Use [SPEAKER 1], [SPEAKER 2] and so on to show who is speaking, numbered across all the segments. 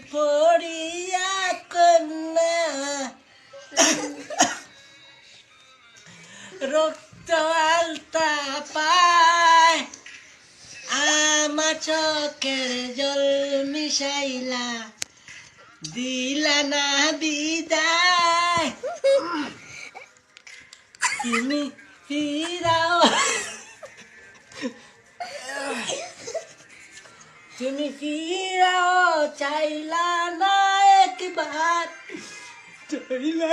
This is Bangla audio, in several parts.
[SPEAKER 1] পড়িয়া কন্যা রক্ত আলতা পায় আমার চোখের জল মিশাইলা দিলা না বিদায় তুমি ফিরাও তুমি ফিরাও চাইলা না একবার চাইলা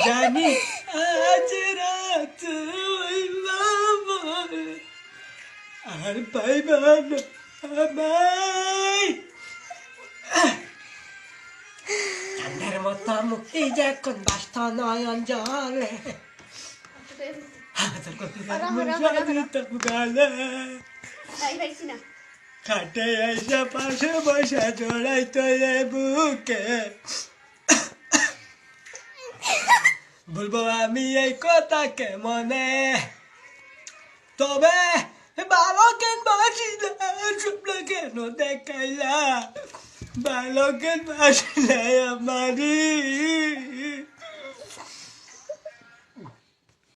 [SPEAKER 1] জানি আজ রাত আর পাইবা না আমায় চান্দের মতো মুক্তি যখন বাস্ত নয়ন জলে খাটে আইসা পাশে বসা জড়াই তোলে বুকে বলবো আমি এই কথা কেমনে তবে ভালো কেন বাসিলা স্বপ্ন কেন দেখাইলা ভালো কেন বাসিলা আমারি